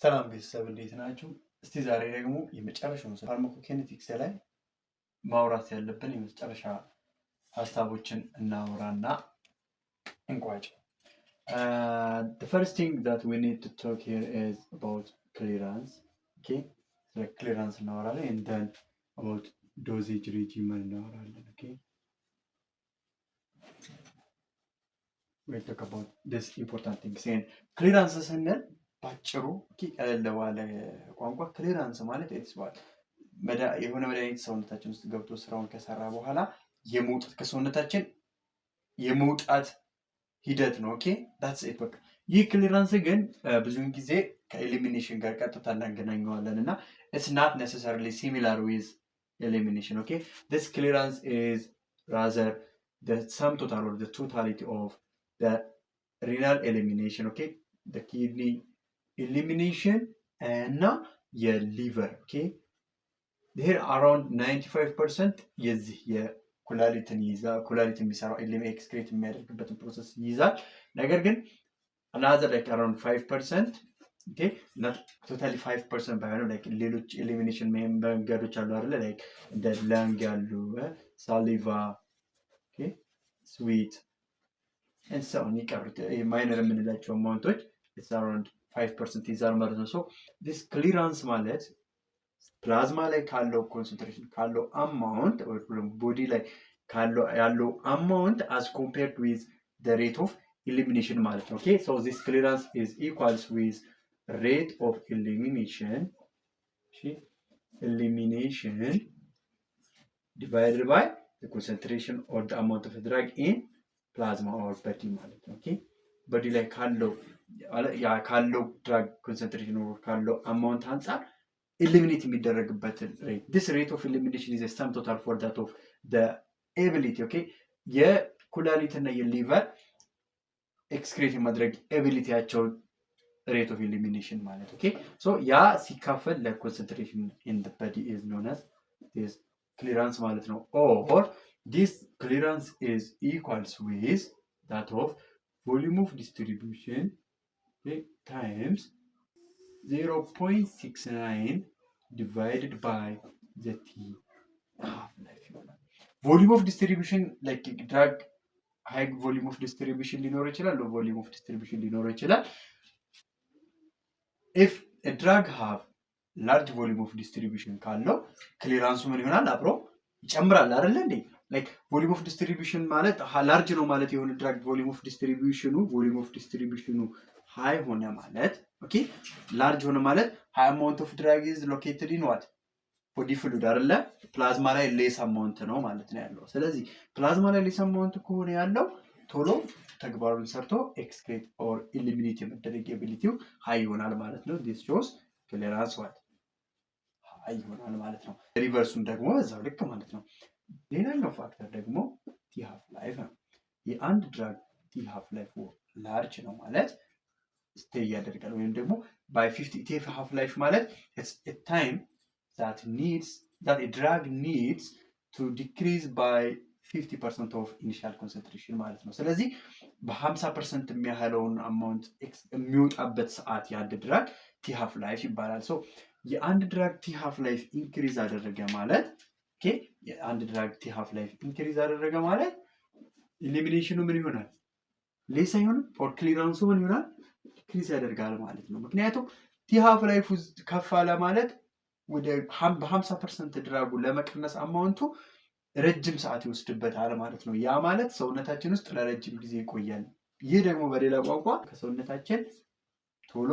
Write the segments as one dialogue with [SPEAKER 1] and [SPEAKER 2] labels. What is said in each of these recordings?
[SPEAKER 1] ሰላም ቤተሰብ እንዴት ናችሁ? እስቲ ዛሬ ደግሞ የመጨረሻውን ፋርማኮኪኔቲክስ ላይ ማውራት ያለብን የመጨረሻ ሀሳቦችን እናወራና እንቋጭ። The first thing that we need to talk here is about clearance. Okay? ስለ clearance እናወራለን and then about dosage regime እናወራለን. Okay? We'll talk about this important things. And clearance ስንል ባጭሩ ቀለል ባለ ቋንቋ ክሊራንስ ማለት ኤክስዋል የሆነ መድኃኒት ሰውነታችን ውስጥ ገብቶ ስራውን ከሰራ በኋላ የመውጣት ከሰውነታችን የመውጣት ሂደት ነው። ኦኬ ዳትስ ኢት በቃ። ይህ ክሊራንስ ግን ብዙውን ጊዜ ከኤሊሚኔሽን ጋር ቀጥታ እናገናኘዋለን እና it's not necessarily similar with elimination. Okay, this clearance is rather the sum total or the totality of the renal elimination. Okay, the kidney elimination እና የሊቨር ኦኬ here around 95% የዚህ የኩላሊትን ይይዛል። ኩላሊት የሚሰራው ኤክስክሬት የሚያደርግበትን ፕሮሰስ ይይዛል። ነገር ግን another like around 5% okay not totally 5% ባይሆንም like ሌሎች ኤሊሚኔሽን መንገዶች አሉ አይደል like እንደ ላንግ ያሉ ሳሊቫ ኦኬ ስዊት and so on ይቀሩት ማይነር የምንላቸው አማውንቶች it's around 5% ይዛል ማለት ነው። ሶ this clearance ማለት ፕላዝማ ላይ ካለው ኮንሰንትሬሽን ካለው አማውንት ወይ ቦዲ ላይ ካለው ያለው አማውንት as compared with the rate of elimination ማለት ነው። okay so this clearance is equals with rate of elimination divided by the concentration or the amount of drug in plasma or body ማለት ነው። okay body ላይ ካለው ድራግ ኮንሰንትሬሽን or ካለው አማውንት አንፃር ኤሊሚኔት የሚደረግበትን ሬት this rate of elimination is a sum total for that of the ability okay የኩላሊትና የሊቨር ኤክስክሬት የማድረግ ኤቢሊቲያቸው rate of elimination ማለት okay so ያ ሲካፈል ለኮንሰንትሬሽን in the body is known as this clearance ማለት ነው or this clearance is equals with that of volume of distribution okay, times 0.69 divided by the T half-life. Volume of distribution like drug high volume of distribution ሊኖር ይችላል low volume of distribution ሊኖር ይችላል if a drug have large volume of distribution ካለው ክሊራንሱ ምን ይሆናል አብሮ ይጨምራል አይደል እንዴ like volume of distribution ማለት large ነው ማለት የሆነ drug volume of distribution high ሆነ ማለት okay large ሆነ ማለት high amount of drug is located in what body fluid አይደለ ፕላዝማ ላይ less amount ነው ማለት ነው ያለው። ስለዚህ ፕላዝማ ላይ less amount ከሆነ ያለው ቶሎ ተግባሩን ሰርቶ excrete or eliminate የመደረግ ability high ይሆናል ማለት ነው። this shows clearance what high ይሆናል ማለት ነው። ሪቨርሱን ደግሞ በዛው ልክ ማለት ነው። ሌላኛው ፋክተር ደግሞ ቲ ሃፍ ላይፍ ነው። የአንድ ድራግ ቲ ሃፍ ላይፍ ላርጅ ነው ማለት ስቴይ ያደርጋል ወይም ደግሞ by 50 ቲ ሃፍ ላይፍ ማለት it's a time that a drug needs to decrease by 50% of initial concentration ማለት ነው። ስለዚህ በ50% የሚያህለውን አማውንት የሚወጣበት ሰዓት ያለ ድራግ ቲ ሃፍ ላይፍ ይባላል። ሶ የአንድ ድራግ ቲ ሃፍ ላይፍ ኢንክሪዝ አደረገ ማለት ኦኬ የአንድ ድራግ ቲ ሃፍ ላይፍ ኢንክሪዝ አደረገ ማለት ኤሊሚኔሽኑ ምን ይሆናል ሌስ አይሆንም ፎር ክሊራንሱ ምን ይሆናል ኢንክሪዝ ያደርጋል ማለት ነው። ምክንያቱም ቲ ሃፍ ላይፍ ከፍ አለ ማለት ወደ በ50% ድራጉ ለመቀነስ አማውንቱ ረጅም ሰዓት ይወስድበታል ማለት ነው። ያ ማለት ሰውነታችን ውስጥ ለረጅም ጊዜ ይቆያል። ይህ ደግሞ በሌላ ቋንቋ ከሰውነታችን ቶሎ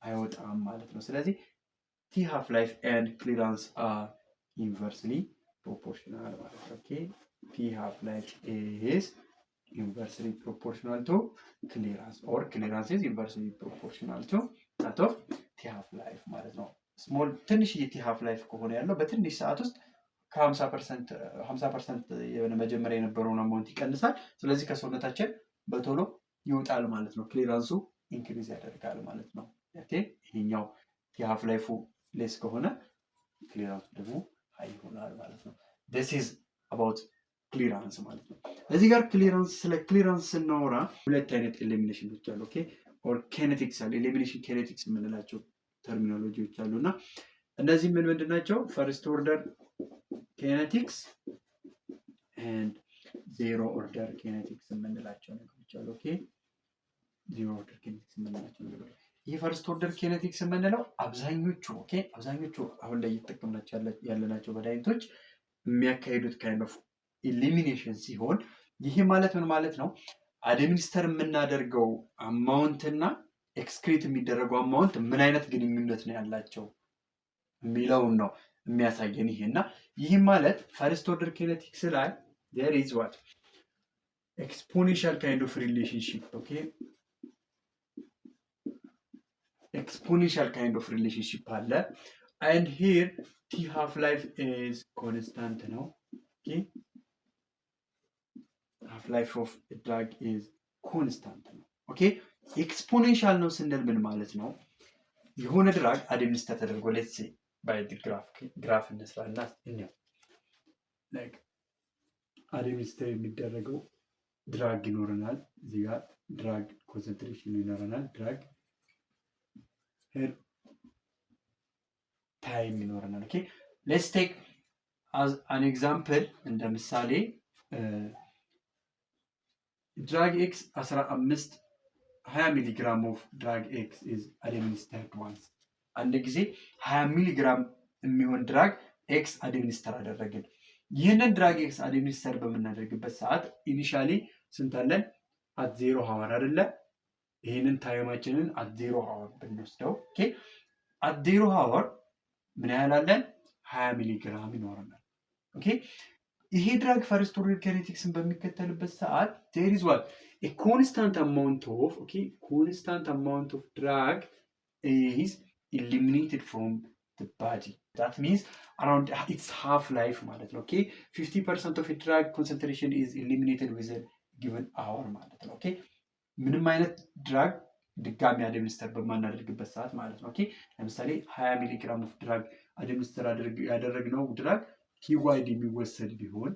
[SPEAKER 1] አይወጣም ማለት ነው። ስለዚህ ቲ ሃፍ ላይፍ and clearance are inversely proportional ማለት ነው። okay t half life is inversely proportional to clearance or clearance is inversely proportional to that of t half life ማለት ነው። ስሞል ትንሽ ቲ ሃፍ ላይፍ ከሆነ ያለው በትንሽ ሰዓት ውስጥ ከ50% የሆነ መጀመሪያ የነበረውን አማውንት ይቀንሳል። ስለዚህ ከሰውነታችን በቶሎ ይወጣል ማለት ነው። ክሊራንሱ ኢንክሪዝ ያደርጋል ማለት ነው። ኦኬ ይሄኛው ቲ ሃፍ ላይፉ ሌስ ከሆነ ክሊራንሱ ደግሞ ሃይ ይሆናል ማለት ነው። this is about clearance ማለት ነው። እዚህ ጋር ክሊራንስ ስለ ክሊራንስ ስናወራ ሁለት አይነት ኤሊሚኔሽኖች አሉ። ኦኬ or kinetics አለ ኤሊሚኔሽን ኪኔቲክስ የምንላቸው ተርሚኖሎጂዎች አሉ እና እነዚህ ምንድን ናቸው? ፈርስት ኦርደር ኬኔቲክስ ኤንድ ዜሮ ኦርደር ኬኔቲክስ የምንላቸው ነገሮች አሉ። ኦኬ ዜሮ ኦርደር ኬኔቲክስ የምንላቸው ነገሮች ይህ ፈርስት ኦርደር ኬኔቲክስ የምንለው አብዛኞቹ አሁን ላይ እየተጠቀምናቸው ያለናቸው መድኃኒቶች የሚያካሂዱት ካይንድ ኦፍ ኢሊሚኔሽን ሲሆን ይህ ማለት ምን ማለት ነው? አድሚኒስተር የምናደርገው አማውንት እና ኤክስክሪት የሚደረገው አማውንት ምን አይነት ግንኙነት ነው ያላቸው የሚለውን ነው የሚያሳየን ይሄ እና ይህም ማለት ፈርስት ኦርደር ኬኔቲክስ ላይ there is what exponential kind of relationship. Okay, exponential kind of relationship አለ and here t half life is constant ነው። okay, half life of a drug is constant ነው። okay, exponential ነው ስንል ምን ማለት ነው? የሆነ ድራግ አድሚኒስተር ተደርጎ let's say by the graph እንስራና እንየው like አድሚኒስተር የሚደረገው ድራግ ይኖረናል። እዚህ ጋር ድራግ ኮንሰንትሬሽን ይኖረናል። ድራግ ሄር ታይም ይኖረናል። ኦኬ ሌትስ ቴክ አዝ አን ኤግዛምፕል እንደ ምሳሌ ድራግ ኤክስ 20 ሚሊግራም ኦፍ ድራግ ኤክስ ኢዝ አድሚኒስተርድ ዋንስ። አንድ ጊዜ 20 ሚሊግራም የሚሆን ድራግ ኤክስ አድሚኒስተር አደረግን። ይህንን ድራግ ኤክስ አድሚኒስተር በምናደርግበት ሰዓት ኢኒሻሊ ስንት አለን? አት 0 ሀወር አይደለ? ይህንን ታይማችንን አት 0 ሀወር ብንወስደው ኦኬ አት 0 ሀወር ምን ያህል አለን? 20 ሚሊግራም ይኖረናል። ኦኬ ይሄ ድራግ ፈርስት ኦርደር ኬኔቲክስን በሚከተልበት ሰዓት there is what a constant amount of drug is eliminated from the body. That means around its half life ማለት ነው። okay 50% of a drug concentration is eliminated within given hour ማለት ነው። okay ምንም አይነት ድራግ ድጋሚ አድሚኒስተር በማናደርግበት ሰዓት ማለት ነው። okay ለምሳሌ 20 ሚሊግራም ኦፍ ድራግ አድሚኒስተር ያደረግነው ድራግ ኪዋይድ የሚወሰድ ቢሆን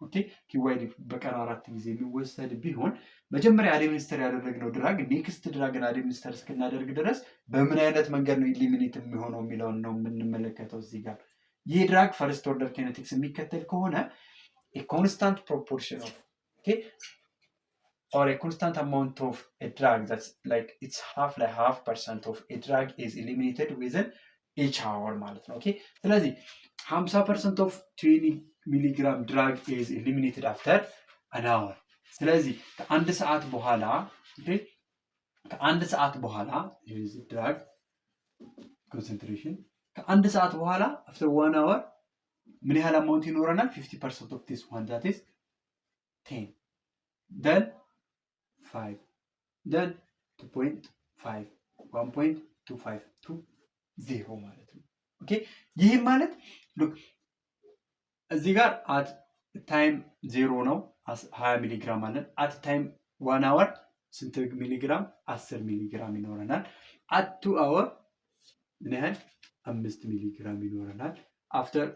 [SPEAKER 1] ኦኬ ኪዋይድ በቀን 4 ጊዜ የሚወሰድ ቢሆን መጀመሪያ አድሚኒስተር ያደረግነው ድራግ ኔክስት ድራግን አድሚኒስተር እስክናደርግ ድረስ በምን አይነት መንገድ ነው ኢሊሚኔት የሚሆነው የሚለውን ነው የምንመለከተው እዚህ ጋር። ይህ ድራግ ፈርስት ኦርደር ኬኔቲክስ የሚከተል ከሆነ a constant proportion of okay or a constant amount of a drug that's like it's half percent of a drug is eliminated within each hour ማለት ነው። ኦኬ ስለዚህ 50% of 20 ሚሊግራም ድራግ is eliminated after an hour። ስለዚህ ከአንድ ሰዓት በኋላ ድራግ ኮንሰንትሬሽን ከአንድ ሰዓት በኋላ after 1 hour ምን ያህል አማውንት ይኖረናል? 50% of this one that is 10 then 5 then 2.5 1.25 to 0 ማለት ነው። ኦኬ ይህ ማለት ሉክ እዚህ ጋር አት ታይም 0 ነው 20 ሚሊግራም አለን። አት ታይም 1 hour ስንት ሚሊግራም? 10 ሚሊግራም ይኖረናል። አት 2 hour ምን ያህል? 5 ሚሊግራም ይኖረናል። አፍተር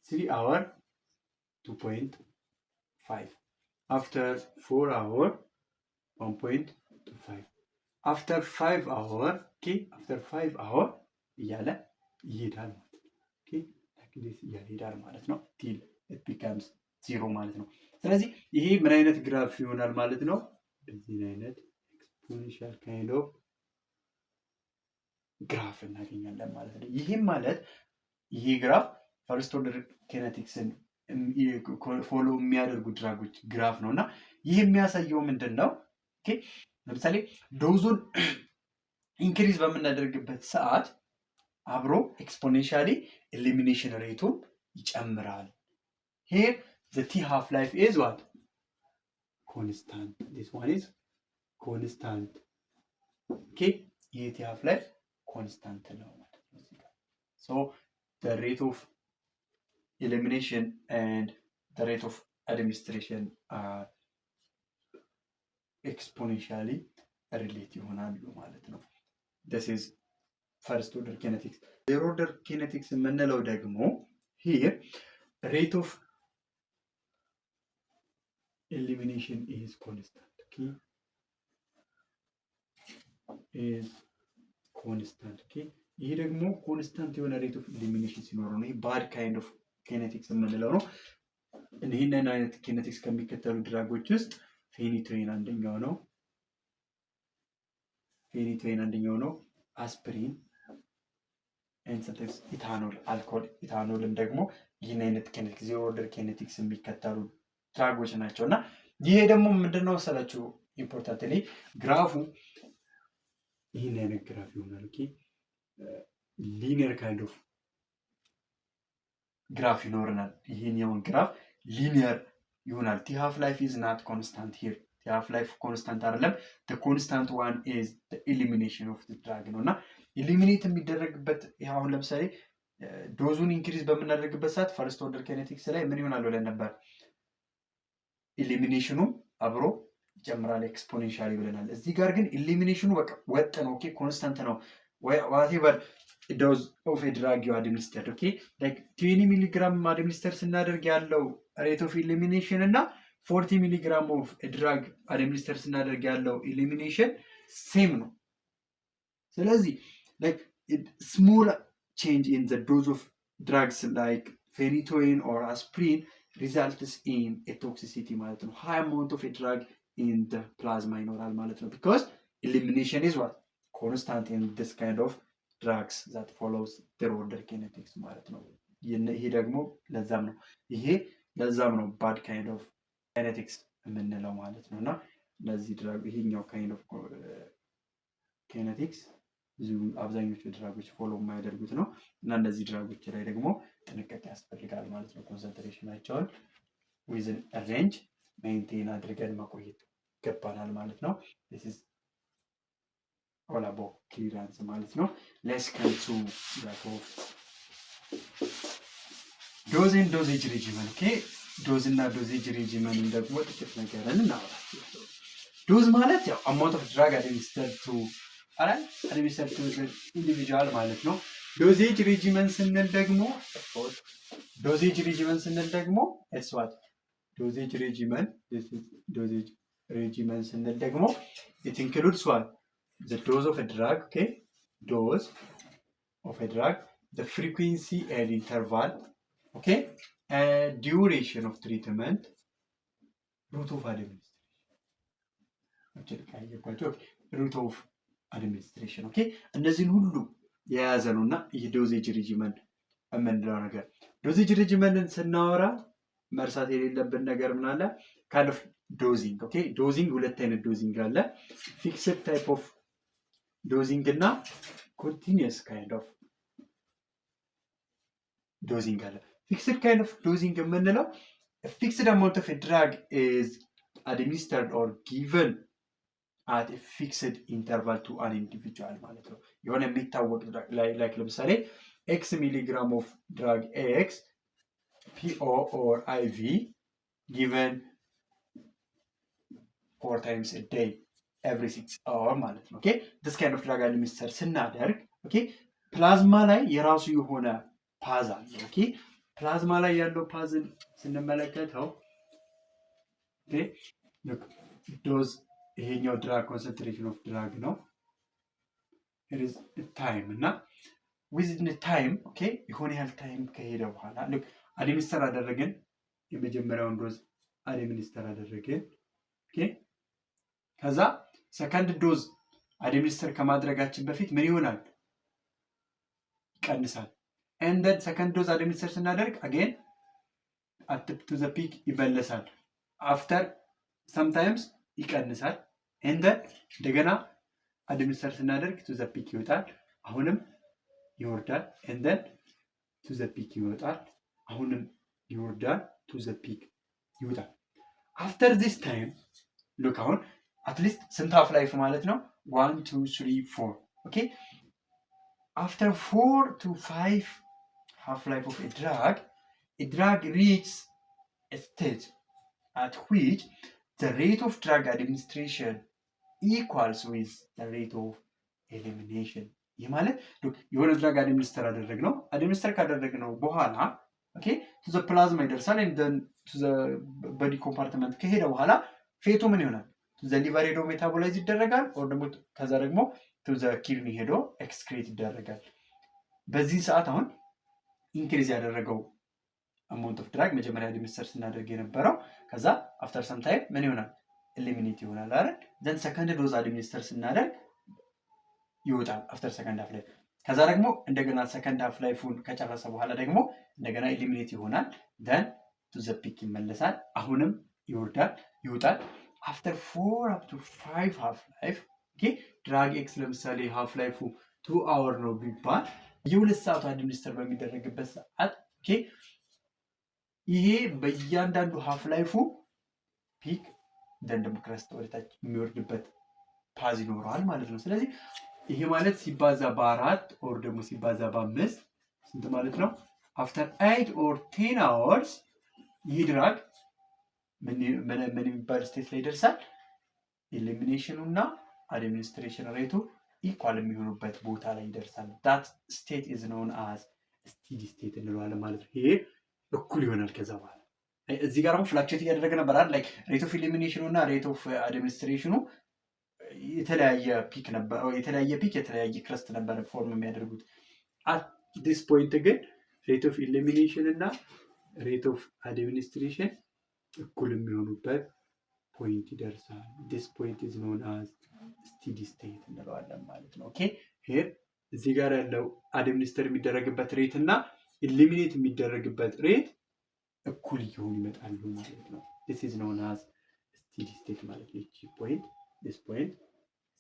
[SPEAKER 1] 3 hour 2.5 አፍተር 4 hour 1.25 አፍተር 5 hour ኦኬ አፍተር 5 hour እያለ ይሄዳል ማለት ነው። ኦኬ ላይክ እያለ ይሄዳል ማለት ነው ቲል it becomes 0 ማለት ነው። ስለዚህ ይሄ ምን አይነት ግራፍ ይሆናል ማለት ነው? እዚህ አይነት ኤክስፖኔንሻል ካይንድ ኦፍ ግራፍ እናገኛለን ማለት ነው። ይህም ማለት ይሄ ግራፍ ፈርስት ኦርደር ኬኔቲክስን ፎሎ የሚያደርጉ ድራጎች ግራፍ ነው እና ይህ የሚያሳየው ምንድን ነው? ኦኬ ለምሳሌ ዶዙን ኢንክሪዝ በምናደርግበት ሰዓት አብሮ ኤክስፖኔንሻሊ ኤሊሚኔሽን ሬቱን ይጨምራል። Here the T half life is what? Constant. This one is constant. Okay, here T half life constant ነው ማለት ነው። So the rate of elimination and the rate of administration are exponentially related ይሆናሉ ማለት ነው። This is first order kinetics. Zero order kinetics የምንለው ደግሞ here rate of elimination is constant. Okay, is constant. Okay, ይሄ ደግሞ ኮንስታንት የሆነ ሬት ኦፍ ኢሊሚኔሽን ሲኖረው ነው። ይሄ ባድ ካይንድ ኦፍ ኬኔቲክስ የምንለው ነው። ይህንን አይነት ኬኔቲክስ ከሚከተሉ ድራጎች ውስጥ ፌኒቶይን አንደኛው ነው። ፌኒቶይን አንደኛው ነው። አስፕሪን ኤንሰንተስ ኢታኖል አልኮል ኢታኖልም ደግሞ ይህን አይነት ኬኔቲክስ ዜሮ ኦርደር ኬኔቲክስ የሚከተሉ ድራጎች ናቸው። እና ይሄ ደግሞ ምንድነው መሰላችሁ ኢምፖርታንት ግራፉ ይህን አይነት ግራፍ ይሆናል። ኦኬ ሊኒየር ካይንድ ኦፍ ግራፍ ይኖረናል። ይሄኛውን ግራፍ ሊኒየር ይሆናል። ቲ ሃፍ ላይፍ ኢዝ ናት ኮንስታንት ሂር። ቲ ሃፍ ላይፍ ኮንስታንት አይደለም። the constant one is the elimination of the drug ነው እና ኢሊሚኔት የሚደረግበት አሁን ለምሳሌ ዶዙን ኢንክሪዝ በምናደርግበት ሰዓት ፈርስት ኦርደር ኬኔቲክስ ላይ ምን ይሆናል ብለን ነበር? ኢሊሚኔሽኑም አብሮ ይጨምራል ኤክስፖኔንሻሊ ብለናል። እዚህ ጋር ግን ኢሊሚኔሽኑ በቃ ወጥ ነው። ኦኬ ኮንስታንት ነው። whatever dose of a drug you administered, okay, like 20 milligram administer ስናደርግ ያለው rate of elimination እና 40 milligram of a drug administer ስናደርግ ያለው elimination same ነው። ስለዚህ like small change in the dose of drugs like phenytoin or aspirin results in a toxicity ማለት ነው። high amount of a drug in the plasma ይኖራል ማለት ነው። because elimination is what constant in this kind of drugs that follows their order kinetics ማለት ነው። ይሄ ደግሞ ለዛም ነው bad kind of kinetics የምንለው ማለት ነው። እና ለዚህ ድራግ ይሄኛው kind of kinetics ብዙ አብዛኞቹ ድራጎች ፎሎ የማያደርጉት ነው። እና እነዚህ ድራጎች ላይ ደግሞ ጥንቃቄ ያስፈልጋል ማለት ነው። ኮንሰንትሬሽናቸውን within a range maintain አድርገን ማቆየት ይገባናል ማለት ነው። this is all about clearance ማለት ነው። let's come to that of dose and dosage regimen. okay ዶዝ እና ዶዜጅ ሬጂመን ደግሞ ጥቂት ነገርን እናወራለን። ዶዝ ማለት ያው amount of drug administered to individual ማለት ነው። ዶዜጅ ሬጂመን ስንል ደግሞ it's what dosage regimen, this is dosage regimen ስንል ደግሞ it includes what the dose of a drug, okay, dose of a drug, the frequency and interval, okay, and duration of treatment, route of administration, okay, እነዚህን ሁሉ የያዘ ነውና ይህ ዶዜጅ ሬጂመን የምንለው ነገር። ዶዜጅ ሬጂመንን ስናወራ መርሳት የሌለብን ነገር ምን አለ? kind of dosing, okay, dosing ሁለት አይነት ዶዚንግ አለ። fixed type of dosing እና continuous kind of dosing አለ። fixed kind of dosing የምንለው a fixed amount of a drug is administered or given at a fixed interval to an individual ማለት ነው። የሆነ የሚታወቅ like ለምሳሌ x milligram of drug x PO or IV given 4 times a day every 6 hours ማለት ነው። okay this kind of drug administer ስናደርግ okay ፕላዝማ ላይ የራሱ የሆነ ፓዝ አለ። okay ፕላዝማ ላይ ያለው ፓዝን ስንመለከተው okay look ዶዝ ይሄኛው ድራግ ኮንሰንትሬሽን ኦፍ ድራግ ነው። it is time እና within time okay የሆነ ያህል ታይም ከሄደ በኋላ look አድሚኒስተር አደረግን። የመጀመሪያውን ዶዝ አድሚኒስተር አደረግን። ኦኬ ከዛ ሰከንድ ዶዝ አድሚኒስተር ከማድረጋችን በፊት ምን ይሆናል? ይቀንሳል። and then second dose አድሚኒስተር ስናደርግ again up to the peak ይመለሳል። after sometimes ይቀንሳል and then እንደገና አድሚኒስተር ስናደርግ to the peak ይወጣል። አሁንም ይወርዳል and then to the peak ይወጣል። አሁንም ይወርዳል to the peak ይወጣል። after this time look አሁን at least ስንት half life ማለት ነው? 1 2 3 4 okay after 4 to 5 half life of a drug reaches a stage at which the rate of drug administration equals with the rate of elimination. ይህ ማለት የሆነ ድራግ አድሚኒስተር አደረግነው። አድሚኒስተር ካደረግነው በኋላ okay to the plasma ይደርሳል and then to the body compartment ከሄደ በኋላ ፌቱ ምን ይሆናል? to the liver ሄዶ ሜታቦላይዝ ይደረጋል or ደግሞ ከዛ ደግሞ to the kidney ሄዶ ኤክስክሬት ይደረጋል። በዚህ ሰዓት አሁን ኢንክሪዝ ያደረገው አማውንት ኦፍ ድራግ መጀመሪያ አድሚኒስተር ስናደርግ የነበረው ከዛ አፍተር ሰም ታይም ምን ይሆናል? ኤሊሚኔት ይሆናል አይደል? ዘን ሰከንድ ዶዝ አድሚኒስተር ስናደርግ ይወጣል አፍተር ሰከንድ ሃፍ ላይፍ። ከዛ ደግሞ እንደገና ሰከንድ ሃፍ ላይፉን ከጨረሰ በኋላ ደግሞ እንደገና ኤሊሚኔት ይሆናል። ዘን ቱ ዘ ፒክ ይመለሳል። አሁንም ይወርዳል፣ ይወጣል። አፍተር 4 up to 5 ሃፍ ላይፍ ኦኬ። ድራግ ኤክስ ለምሳሌ ሃፍ ላይፉ 2 አወር ነው ቢባል የሁለት ሰዓቱ አድሚኒስተር በሚደረግበት ሰዓት ኦኬ ይሄ በእያንዳንዱ ሃፍ ላይፉ ፒክ ደን ደግሞ ክረስት ወደታች የሚወርድበት ፓዝ ይኖረዋል ማለት ነው። ስለዚህ ይሄ ማለት ሲባዛ በ4 ኦር ደግሞ ሲባዛ በ5 ስንት ማለት ነው? አፍተር 8 ኦር 10 አወርስ ይህ ድራግ ምን የሚባል ስቴት ላይ ይደርሳል? ኤሊሚኔሽኑ እና አድሚኒስትሬሽን ሬቱ ኢኳል የሚሆኑበት ቦታ ላይ ይደርሳል። ዳት ስቴት ኢዝ ኖን አዝ ስቴዲ ስቴት እንለዋለን ማለት ነው። ይሄ እኩል ይሆናል። ከዛ በኋላ እዚህ ጋር ደግሞ ፍላክቹዌት እያደረገ ነበር አይደል? ላይክ ሬት ኦፍ ኤሊሚኔሽኑ እና ሬት ኦፍ አድሚኒስትሬሽኑ የተለያየ ፒክ ነበር፣ የተለያየ ክረስት ነበር ፎርም የሚያደርጉት። አት ዲስ ፖይንት ግን ሬት ኦፍ ኤሊሚኔሽን እና ሬት ኦፍ አድሚኒስትሬሽን እኩል የሚሆኑበት ፖይንት ይደርሳል። ዲስ ፖይንት ኢዝ ኖን አዝ ስቴዲ ስቴት እንለዋለን ማለት ነው። ኦኬ ሄር እዚህ ጋር ያለው አድሚኒስተር የሚደረግበት ሬት እና ኤሊሚኔት የሚደረግበት ሬት እኩል እየሆኑ ይመጣሉ ማለት ነው። ዲስ ኢዝ ኖን አዝ ስቴዲ ስቴት ማለት ነው። እቺ ፖይንት ዲስ ፖይንት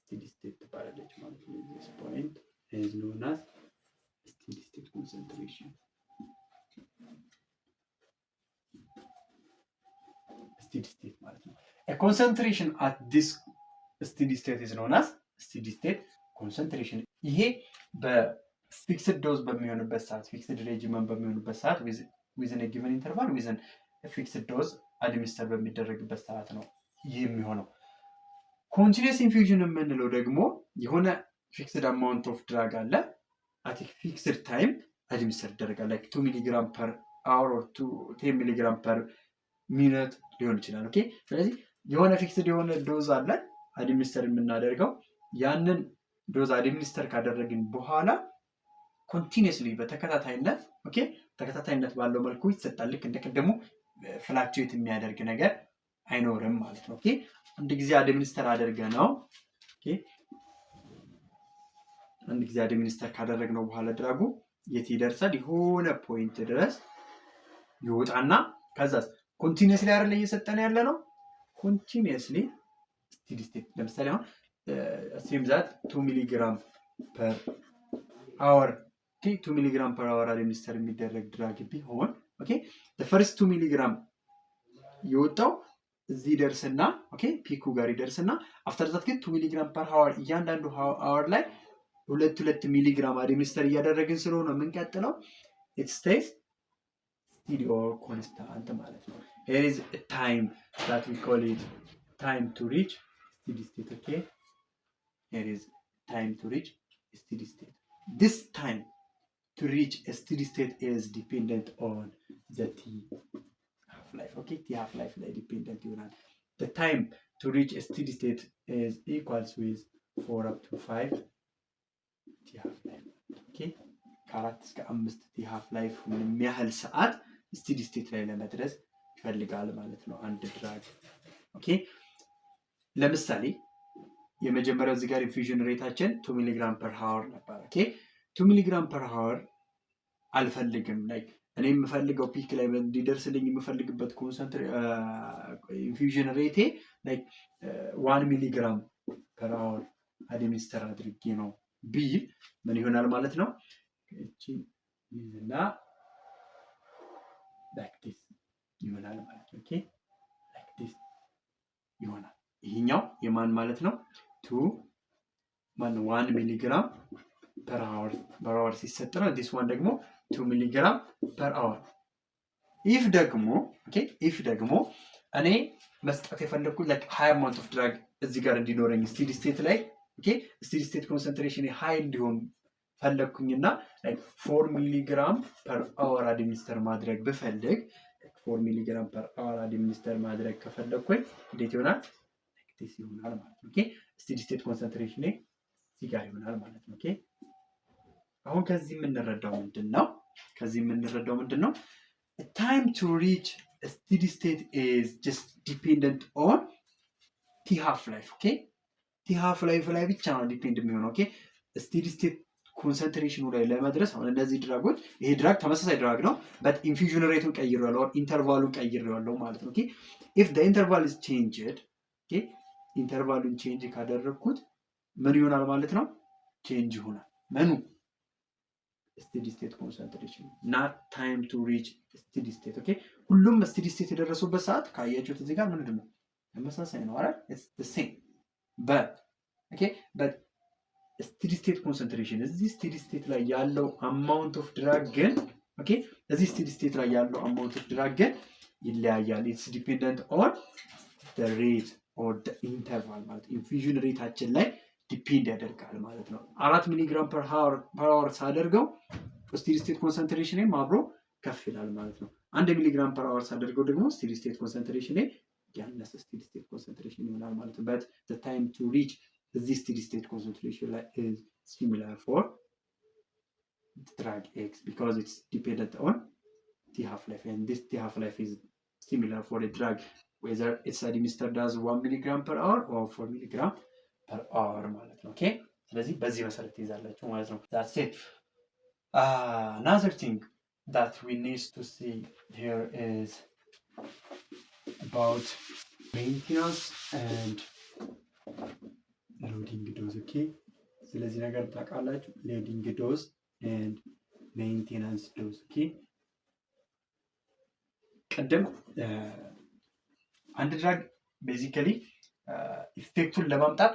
[SPEAKER 1] ስቴዲ ስቴት ትባላለች ማለት ነው። ዲስ ፖይንት ኢዝ ኖን አዝ ስቴዲ ስቴት ኮንሰንትሬሽን። ስቴዲ ስቴት ማለት ነው። ኮንሰንትሬሽን አት ዲስ ስቴዲ ስቴት ኢዝ ኖን አዝ ስቴዲ ስቴት ኮንሰንትሬሽን። ይሄ በፊክስድ ዶዝ በሚሆንበት ሰዓት፣ ፊክስድ ሬጂመን በሚሆንበት ሰዓት ዊዝን ጊቨን ኢንተርቫል ዊዝን ፊክስድ ዶዝ አድሚኒስተር በሚደረግበት ሰዓት ነው ይህ የሚሆነው። ኮንቲኒየስ ኢንፊውዥን የምንለው ደግሞ የሆነ ፊክስድ አማውንት ኦፍ ድራግ አለ አት ፊክስድ ታይም አድሚኒስተር ይደረጋል። ላይክ 2 ሚሊግራም ፐር አወር ኦር 10 ሚሊግራም ፐር ሚኒት ሊሆን ይችላል። ኦኬ ስለዚህ የሆነ ፊክስድ የሆነ ዶዝ አለ አድሚኒስተር የምናደርገው። ያንን ዶዝ አድሚኒስተር ካደረግን በኋላ ኮንቲኒየስሊ በተከታታይነት ኦኬ ተከታታይነት ባለው መልኩ ይሰጣል። ልክ እንደቀደሙ ፍላክቹዌት የሚያደርግ ነገር አይኖርም ማለት ነው። ኦኬ አንድ ጊዜ አድሚኒስተር አደረገ ነው። ኦኬ አንድ ጊዜ አድሚኒስተር ካደረግነው በኋላ ድራጉ የት ይደርሳል? የሆነ ፖይንት ድረስ ይወጣና ከዛስ ኮንቲኒየስሊ አይደል እየሰጠን ያለ ነው። ኮንቲኒየስሊ ስቴዲ ስቴት ለምሳሌ አሁን ሴም ዛት 2 ሚሊግራም ፐር አወር ኦኬ 2 ሚሊግራም ፐር አወር አድሚኒስተር የሚደረግ ድራግ ቢሆን ኦኬ ፈርስት 2 ሚሊግራም የወጣው እዚህ ደርስና ኦኬ ፒኩ ጋር ይደርስና አፍተር ዛት ግን 2 ሚሊግራም ፐር አወር እያንዳንዱ አወር ላይ 2 ሚሊግራም አድሚኒስተር እያደረግን ስለሆነ የምንቀጥለው it stays steady or constant ማለት ነው። Here is a time that we call it time to reach steady state. Okay, here is time to reach steady state. This time to reach a steady state is dependent on the T half life. Okay, T half life ላይ dependent ይሆናል። The time to reach a steady state is equals with 4 up to 5 T half life. Okay, ከ4 እስከ 5 T half life ምንም ያህል ሰዓት ስቴዲ ስቴት ላይ ለመድረስ ይፈልጋል ማለት ነው አንድ ድራግ። ኦኬ ለምሳሌ የመጀመሪያው እዚህ ጋር ኢንፊውዥን ሬታችን 2 ሚሊግራም ፐር ሃወር ነበር። ኦኬ 2 ሚሊግራም ፐር ሃወር አልፈልግም። ላይክ እኔ የምፈልገው ፒክ ላይ እንዲደርስልኝ የምፈልግበት ኢንፊውዥን ሬቴ ላይክ 1 ሚሊግራም ፐር ሃወር አድሚኒስተር አድርጌ ነው ቢል ምን ይሆናል ማለት ነው? እቺ እና ላይክ ዲስ ይሆናል ማለት ነው። ኦኬ ላይክ ዲስ ይሆናል። ይሄኛው የማን ማለት ነው? 1 ሚሊግራም ፐር አወር ሲሰጥ ነው። ዲስ ዋን ደግሞ 2 ሚሊግራም ፐር አወር። ኢፍ ደግሞ እኔ መስጠት የፈለኩት ላይክ ሃይ አማውንት ኦፍ ድራግ እዚህ ጋር እንዲኖረኝ ስቴዲ ስቴት ላይ ኦኬ ስቴዲ ስቴት ኮንሰንትሬሽን ሃይ እንዲሆን ፈለኩኝና ላይክ 4 ሚሊግራም ፐር አወር አድሚኒስተር ማድረግ ብፈልግ 4 ሚሊግራም ፐር አወር አድሚኒስተር ማድረግ ከፈለኩኝ እንዴት ይሆናል? ላይክ ዲስ ይሆናል ማለት ነው። ኦኬ ስቴዲ ስቴት ኮንሰንትሬሽን እዚህ ጋር ይሆናል ማለት ነው። ኦኬ አሁን ከዚህ የምንረዳው ምንድን ነው? ታይም ቱ ሪች ስቴዲ ስቴት ኢዝ ጀስት ዲፔንደንት ኦን ቲ ሃፍ ላይፍ። ኦኬ ቲ ሃፍ ላይፍ ላይ ብቻ ነው ዲፔንድ የሚሆነው። ኦኬ ስቴዲ ስቴት ኮንሰንትሬሽኑ ላይ ለመድረስ አሁን እነዚህ ድራጎች ይሄ ድራግ ተመሳሳይ ድራግ ነው በት ኢንፊዥን ሬቱን ቀይሬዋለሁ ኢንተርቫሉን ቀይሬዋለሁ ማለት ነው። ኦኬ ኢፍ ዘ ኢንተርቫል ኢዝ ቼንጅድ ኦኬ ኢንተርቫሉን ቼንጅ ካደረግኩት ምን ይሆናል ማለት ነው? ቼንጅ ይሆናል ምኑ ስቴዲ ስቴት ኮንሰንትሬሽን ናት ታይም ቱ ሪች ስቴዲ ስቴት። ኦኬ ሁሉም ስቴዲ ስቴት የደረሱበት ሰዓት ካያችሁት እዚህ ጋር ምንድን ነው ተመሳሳይ ነው አይደል? ኢትስ ዘ ሴም በት ኦኬ በት ስቴዲ ስቴት ኮንሰንትሬሽን እዚህ ስቴዲ ስቴት ላይ ያለው አማውንት ኦፍ ድራግ ግን ኦኬ እዚህ ስቴዲ ስቴት ላይ ያለው አማውንት ኦፍ ድራግ ግን ይለያያል። ኢትስ ዲፔንደንት ኦን ዘ ሬት ኦር ዘ ኢንተርቫል ማለት ኢንፊዥን ሬታችን ላይ ዲፔንድ ያደርጋል ማለት ነው። 4 ሚሊግራም ፐር አወር ሳደርገው ስቴዲ ስቴት ኮንሰንትሬሽን አብሮ ከፍ ይላል ማለት ነው። 1 ሚሊግራም ፐር አወር ሳደርገው ደግሞ ስቴዲ ስቴት ኮንሰንትሬሽን ያነሰ ስቴዲ ስቴት ኮንሰንትሬሽን ይሆናል ማለት ነው። በት ዘ ታይም ቱ ሪች this steady state concentration is similar for drug X because it's dependent on the half-life, and this the half-life is similar for the drug whether it's administered as 1 milligram per hour or 4 milligram per hour ማለት ነው። ኦኬ ስለዚህ በዚህ መሰረት ትይዛላችሁ ማለት ነው። that's it. Another thing that we need to see here is about maintenance and ሎዲንግ ዶዝ። ኦኬ ስለዚህ ነገር ታውቃላችሁ። ሎዲንግ ዶዝ ኤንድ ሜንቴናንስ ዶዝ። ኦኬ ቀደም አንድ ድራግ ቤዚካሊ ኢፌክቱን ለማምጣት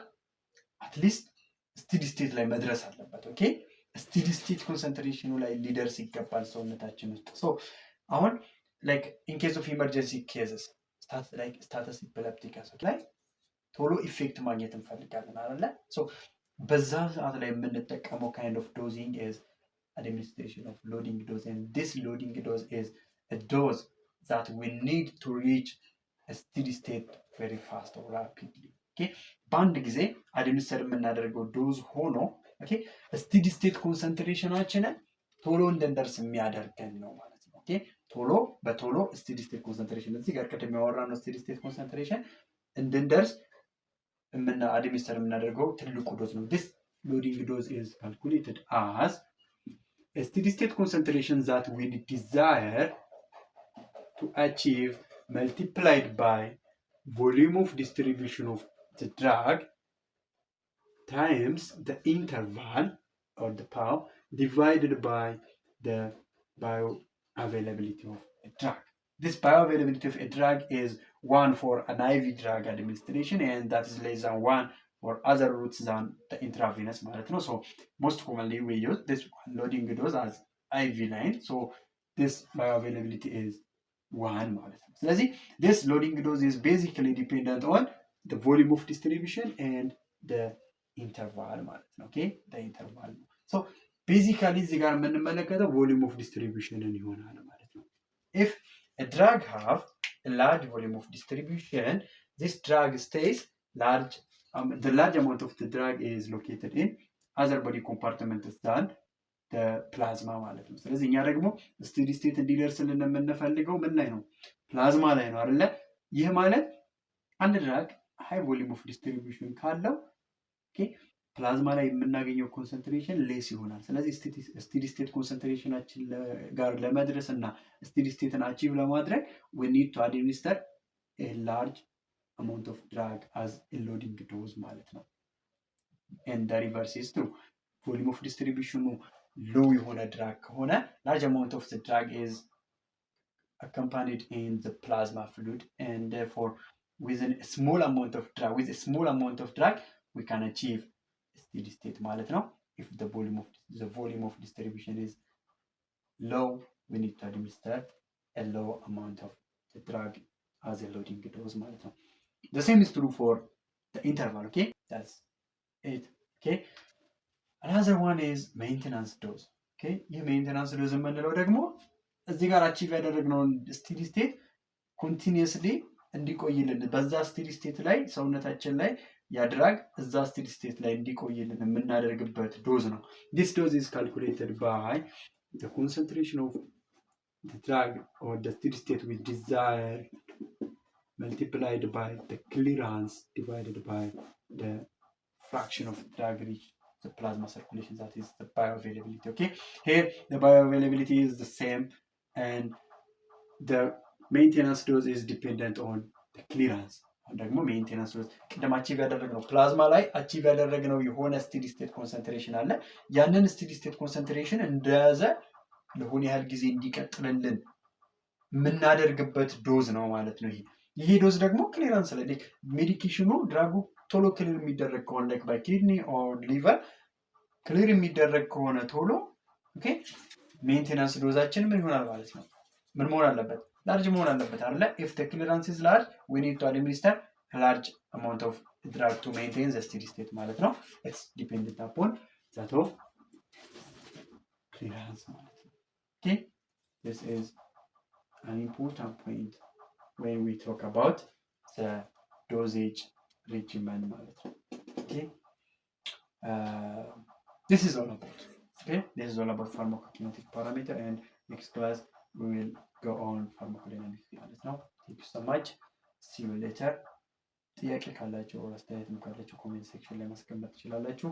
[SPEAKER 1] አትሊስት ስቴዲ ስቴት ላይ መድረስ አለበት። ኦኬ ስቴዲ ስቴት ኮንሰንትሬሽኑ ላይ ሊደርስ ይገባል ሰውነታችን ውስጥ። ሶ አሁን ላይክ ኢን ኬዝ ኦፍ ኢመርጀንሲ ኬዝስ ስታተስ ኢፒሌፕቲከስ ላይ ቶሎ ኢፌክት ማግኘት እንፈልጋለን አይደለ? ሶ በዛ ሰዓት ላይ የምንጠቀመው ካይንድ ኦፍ ዶዚንግ ኢዝ administration of loading dose, and this loading dose is a dose that we need to reach a steady state very fast or rapidly. Okay በአንድ ጊዜ አድሚኒስተር የምናደርገው ዶዝ ሆኖ ኦኬ ስቴዲ ስቴት ኮንሰንትሬሽናችንን ቶሎ እንድንደርስ የሚያደርገን ነው ማለት ነው። ኦኬ በቶሎ ስቴዲ ስቴት ኮንሰንትሬሽን እዚህ ጋር ቅድም ያወራነው ስቴዲ ስቴት ኮንሰንትሬሽን እንድንደርስ administer የምናደርገው ትልቁ ዶዝ ነው። this loading dose is calculated as a steady state concentration that we desire to achieve multiplied by volume of distribution of the drug times the interval or the power divided by the bioavailability of a drug. This bioavailability of a drug is 1 for an IV drug administration, and that is less than 1 for other routes than the intravenous ማለት ነው። So most commonly we use this loading dose as IV line. So this bioavailability is 1 ማለት ነው። ስለዚህ this loading dose is basically dependent on the volume of distribution and the interval ማለት ነው። Okay the interval. So basically እዚህ ጋር የምንመለከተው volume of distribution ይሆናል ማለት ነው። If a drug have a large volume of distribution, this drug stays large. The large amount of the drug is located in other body compartments than the plasma ማለት ነው። ስለዚህ እኛ ደግሞ ስቴዲ ስቴት እንዲደርስልን የምንፈልገው ምን ላይ ነው? ፕላዝማ ላይ ነው አይደለ? ይህ ማለት አንድ ድራግ ሃይ ቮሊዩም ኦፍ ዲስትሪቢዩሽን ካለው ኦኬ ፕላዝማ ላይ የምናገኘው ኮንሰንትሬሽን ሌስ ይሆናል። ስለዚህ ስቴዲ ስቴት ኮንሰንትሬሽናችን ጋር ለመድረስ እና ስቴዲ ስቴትን አቺቭ ለማድረግ we need to administer a large amount of drug as a loading dose ማለት ነው። and the reverse is true. volume of distribution low የሆነ ድራግ ከሆነ large amount of the drug is accompanied in the plasma fluid, and therefore with a small amount of drug we can achieve steady state ማለት ነው። if the volume of distribution is low, we need to administer a low amount of the drug as a loading dose ማለት ነው። the same is true for the interval. Okay that's it. Okay another one is maintenance dose. Okay ይህ maintenance dose የምንለው ደግሞ እዚህ ጋር አቺቭ ያደረግነውን steady state continuously እንዲቆይልን በዛ ስቴዲ ስቴት ላይ ሰውነታችን ላይ ያ ድራግ እዛ ስቴዲ ስቴት ላይ እንዲቆይልን የምናደርግበት ዶዝ ነው። ዲስ ዶዝ ኢዝ ካልኩሌትድ ባይ the concentration of the drug or the steady state we desire multiplied by the clearance divided by the fraction of drug reach the plasma circulation, that is the bioavailability. Okay, here the bioavailability is the same and the maintenance dose is dependent on the clearance. ደግሞ ሜንቴናንስ ዶዝ ቅድም አቺቭ ያደረግነው ፕላዝማ ላይ አቺቭ ያደረግነው የሆነ ስቴዲ ስቴት ኮንሰንትሬሽን አለ። ያንን ስቴዲ ስቴት ኮንሰንትሬሽን እንደያዘ ለሆነ ያህል ጊዜ እንዲቀጥልልን የምናደርግበት ዶዝ ነው ማለት ነው። ይሄ ዶዝ ደግሞ ክሊራንስ ላይ ሜዲኬሽኑ ድራጉ ቶሎ ክሊር የሚደረግ ከሆነ ላይክ ባይ ኪድኒ ኦር ሊቨር ክሊር የሚደረግ ከሆነ ቶሎ ኦኬ ሜንቴናንስ ዶዛችን ምን ይሆናል ማለት ነው? ምን መሆን አለበት? ላርጅ መሆን አለበት አይደለ? if the clearance is large we need to administer a large amount of drug to maintain the steady state ማለት ነው። it's dependent upon that of clearance ማለት ነው። okay, this is an important point when we talk about the dosage regimen ማለት ነው። okay, this is all about pharmacokinetic parameter and next class we will go on pharmacodynamics ማለት ነው። thank you so much, see you later። ጥያቄ ካላችሁ አስተያየትም ካላችሁ ኮሜንት ሴክሽን ላይ ማስቀመጥ ትችላላችሁ።